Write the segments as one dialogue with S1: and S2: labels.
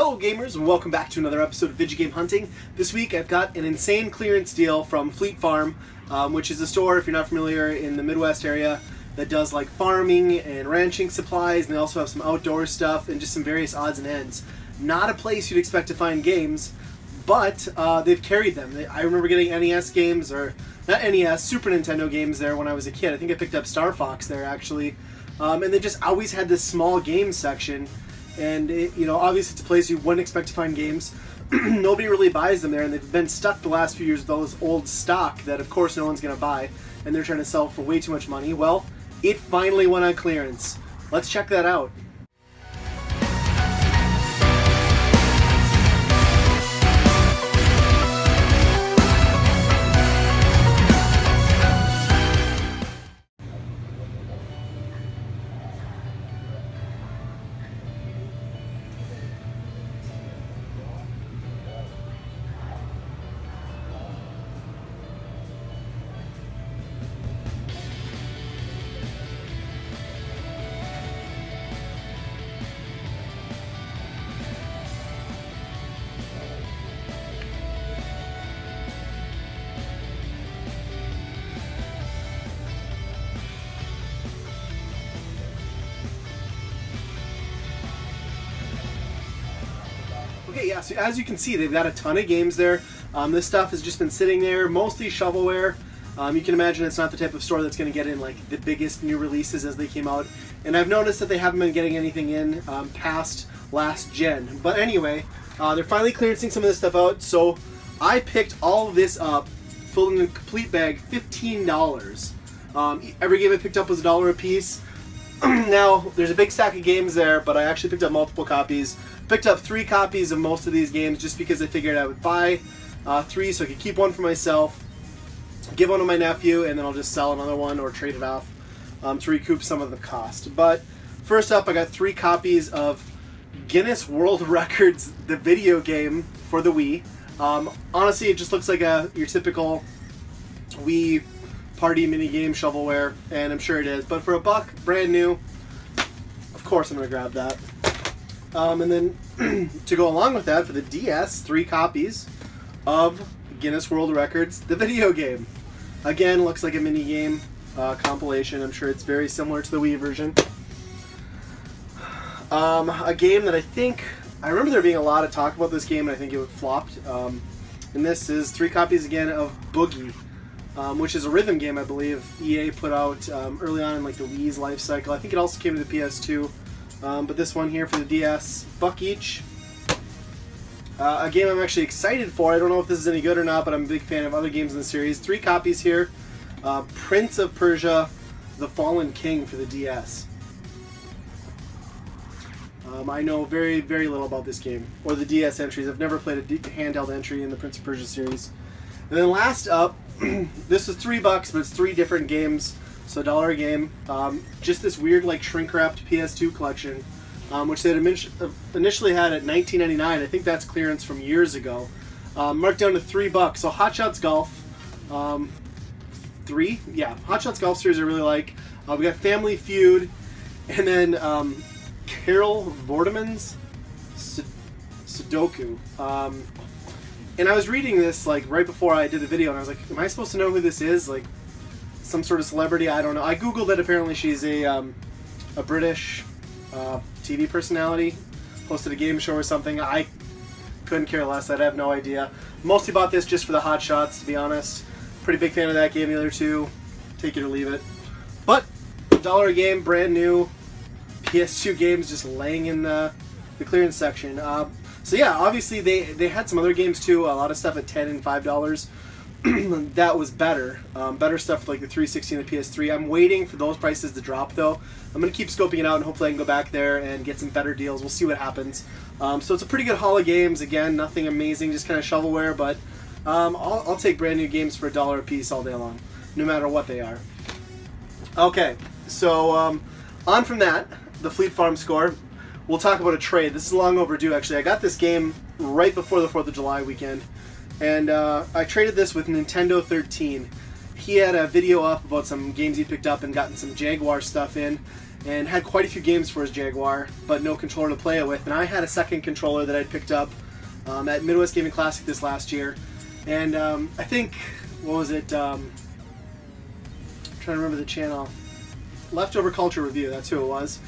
S1: Hello gamers, and welcome back to another episode of Vidja Game Hunting. This week I've got an insane clearance deal from Fleet Farm, which is a store, if you're not familiar, in the Midwest area that does like farming and ranching supplies, and they also have some outdoor stuff and just some various odds and ends. Not a place you'd expect to find games, but they've carried them. I remember getting NES games, or not NES, Super Nintendo games there when I was a kid. I think I picked up Star Fox there actually, and they just always had this small game section. And obviously it's a place you wouldn't expect to find games. Nobody really buys them there, and they've been stuck the last few years with all this old stock that of course no one's going to buy, and they're trying to sell for way too much money. Well, it finally went on clearance. Let's check that out. Okay, yeah, so as you can see, they've got a ton of games there. This stuff has just been sitting there, mostly shovelware. You can imagine it's not the type of store that's going to get in like the biggest new releases as they came out. And I've noticed that they haven't been getting anything in past last gen. But anyway, they're finally clearancing some of this stuff out. So I picked all of this up, filled in a complete bag, $15. Every game I picked up was $1 a piece. Now, there's a big stack of games there, but I actually picked up multiple copies. Picked up 3 copies of most of these games just because I figured I would buy 3 so I could keep one for myself, give one to my nephew, and then I'll just sell another one or trade it off to recoup some of the cost. But first up, I got 3 copies of Guinness World Records, the video game for the Wii. Honestly, it just looks like your typical Wii party minigame shovelware, and I'm sure it is. But for $1, brand new, of course I'm going to grab that. And then to go along with that, for the DS, 3 copies of Guinness World Records, the video game. Again, looks like a mini game compilation. I'm sure it's very similar to the Wii version. A game that I remember there being a lot of talk about this game, and I think it flopped. And this is 3 copies again of Boogie, which is a rhythm game I believe EA put out early on in like the Wii's life cycle. I think it also came to the PS2. But this one here for the DS, $1 each. A game I'm actually excited for. I don't know if this is any good or not, but I'm a big fan of other games in the series. 3 copies here. Prince of Persia, The Fallen King for the DS. I know very, very little about this game, or the DS entries. I've never played a handheld entry in the Prince of Persia series. And then last up, this is $3, but it's 3 different games. So $1 a game. Just this weird like shrink-wrapped PS2 collection, which they had initially had at $19.99. I think that's clearance from years ago. Marked down to $3. So Hot Shots Golf, 3? Yeah, Hot Shots Golf series I really like. We got Family Feud, and then Carol Vorderman's Sudoku. And I was reading this like right before I did the video, and I was like, am I supposed to know who this is? Like, some sort of celebrity, I don't know. I googled it. Apparently she's a British TV personality, hosted a game show or something. I couldn't care less. I'd have no idea. Mostly bought this just for the Hot Shots, to be honest. Pretty big fan of that game. The other 2, take it or leave it. But $1 a game, brand new PS2 games just laying in the clearance section. So yeah, obviously they had some other games too. A lot of stuff at $10 and $5. That was better. Better stuff like the 360 and the PS3. I'm waiting for those prices to drop though. I'm going to keep scoping it out, and hopefully I can go back there and get some better deals. We'll see what happens. So it's a pretty good haul of games. Again, nothing amazing, just kind of shovelware, but I'll take brand new games for $1 a piece all day long, no matter what they are. Okay, so on from that, the Fleet Farm score, we'll talk about a trade. This is long overdue actually. I got this game right before the 4th of July weekend. And I traded this with Nintendo 13. He had a video up about some games he picked up and gotten some Jaguar stuff in. and had quite a few games for his Jaguar, but no controller to play it with. And I had a second controller that I'd picked up at Midwest Gaming Classic this last year. And I think, what was it? I'm trying to remember the channel. Leftover Culture Review, that's who it was.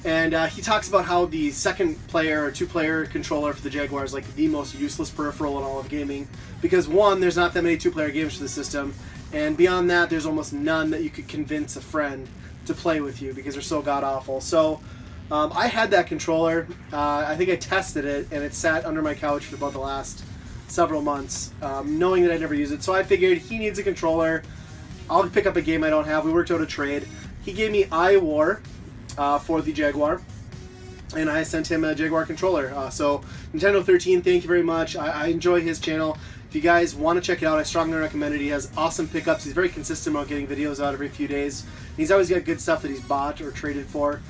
S1: And he talks about how the second player or two-player controller for the Jaguar is like the most useless peripheral in all of gaming. Because one, there's not that many two-player games for the system, and beyond that, there's almost none that you could convince a friend to play with you because they're so god-awful. So I had that controller. I think I tested it, and it sat under my couch for about the last several months, knowing that I'd never use it. So I figured he needs a controller. I'll pick up a game I don't have. We worked out a trade. He gave me iWar for the Jaguar, and I sent him a Jaguar controller. So Nintendo 13, thank you very much. I enjoy his channel. If you guys want to check it out, I strongly recommend it. He has awesome pickups. He's very consistent about getting videos out every few days. He's always got good stuff that he's bought or traded for.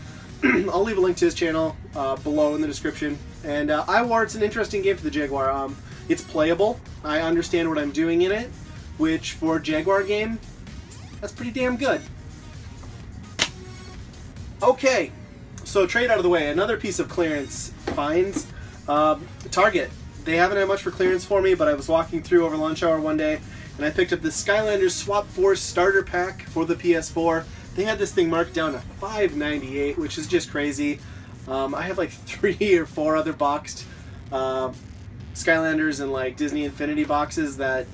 S1: I'll leave a link to his channel below in the description. And iWar, it's an interesting game for the Jaguar. It's playable. I understand what I'm doing in it, which for a Jaguar game, that's pretty damn good. Okay, so trade out of the way. Another piece of clearance finds. Target. They haven't had much for clearance for me, but I was walking through over lunch hour one day, and I picked up the Skylanders Swap Force starter pack for the PS4. They had this thing marked down to $5.98, which is just crazy. I have like 3 or 4 other boxed Skylanders and like Disney Infinity boxes that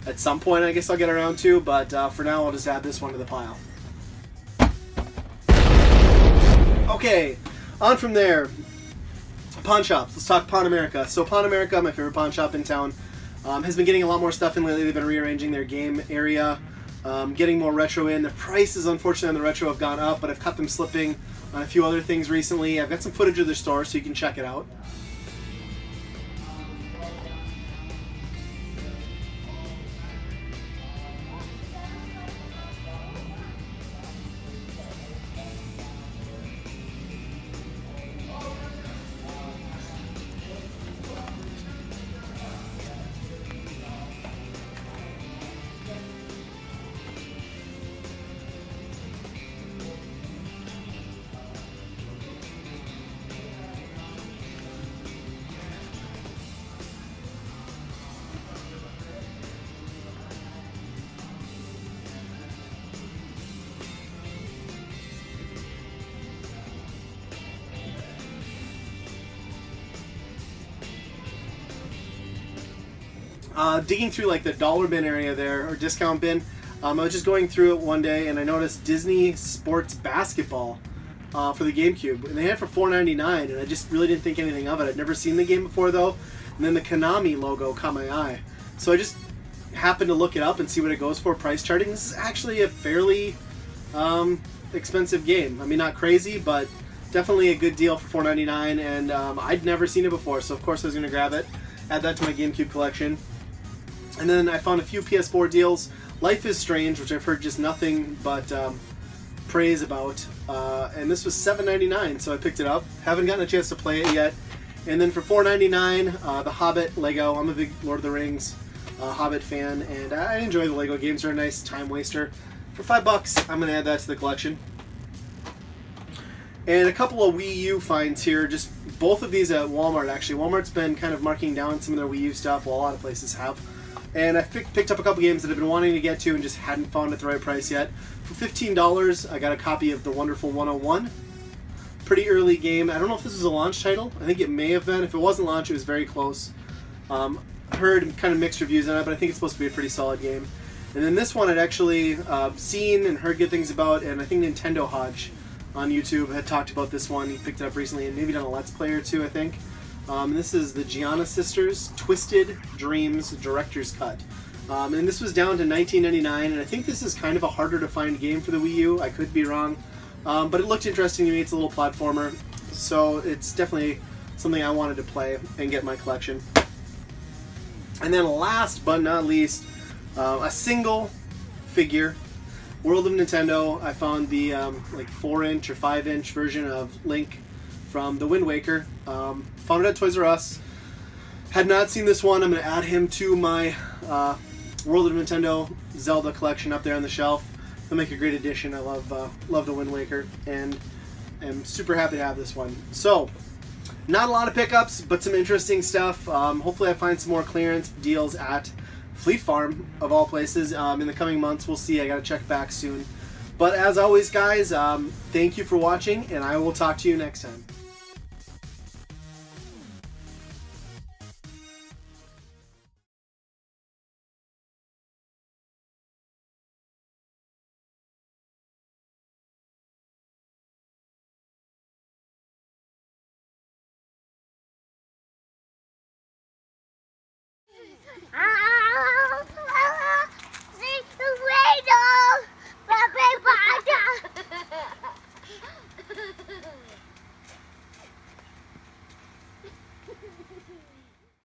S1: at some point I guess I'll get around to, but for now I'll just add this one to the pile. Okay, on from there. Pawn shops. Let's talk Pawn America. So Pawn America, my favorite pawn shop in town, has been getting a lot more stuff in lately. They've been rearranging their game area, getting more retro in. The prices, unfortunately, on the retro have gone up, but I've cut them slipping on a few other things recently. I've got some footage of their store, so you can check it out. Digging through like the dollar bin area there, or discount bin, I was just going through it one day and I noticed Disney Sports Basketball for the GameCube, and they had it for $4.99, and I just really didn't think anything of it. I'd never seen the game before though, and then the Konami logo caught my eye, so I just happened to look it up and see what it goes for price charting. This is actually a fairly expensive game. I mean, not crazy, but definitely a good deal for $4.99, and I'd never seen it before, so of course I was going to grab it, add that to my GameCube collection. And then I found a few PS4 deals. Life is Strange, which I've heard just nothing but praise about, and this was $7.99, so I picked it up. Haven't gotten a chance to play it yet. And then for $4.99, The Hobbit Lego. I'm a big Lord of the Rings Hobbit fan, and I enjoy the Lego games. They're a nice time waster. For $5, I'm going to add that to the collection. And a couple of Wii U finds here, just both of these at Walmart actually. Walmart's been kind of marking down some of their Wii U stuff, well, a lot of places have. And I picked up a couple games that I've been wanting to get to and just hadn't found at the right price yet. For $15, I got a copy of The Wonderful 101. Pretty early game. I don't know if this was a launch title. I think it may have been. If it wasn't launch, it was very close. Heard kind of mixed reviews on it, but I think it's supposed to be a pretty solid game. And then this one I'd actually seen and heard good things about, and I think Nintendo Hodge on YouTube had talked about this one. He picked it up recently and maybe done a Let's Play or two, I think. This is the Gianna Sisters Twisted Dreams Director's Cut. And this was down to $19.99, and I think this is kind of a harder to find game for the Wii U. I could be wrong. But it looked interesting to me. It's a little platformer, so it's definitely something I wanted to play and get in my collection. And then last but not least, a single figure, World of Nintendo. I found the like 4-inch or 5-inch version of Link from the Wind Waker. Found it at Toys R Us. Had not seen this one. I'm going to add him to my World of Nintendo Zelda collection up there on the shelf. They'll make a great addition. I love the Wind Waker. And am super happy to have this one. So, not a lot of pickups, but some interesting stuff. Hopefully I find some more clearance deals at Fleet Farm, of all places, in the coming months. We'll see. I gotta check back soon. But as always, guys, thank you for watching, and I will talk to you next time.
S2: Ah!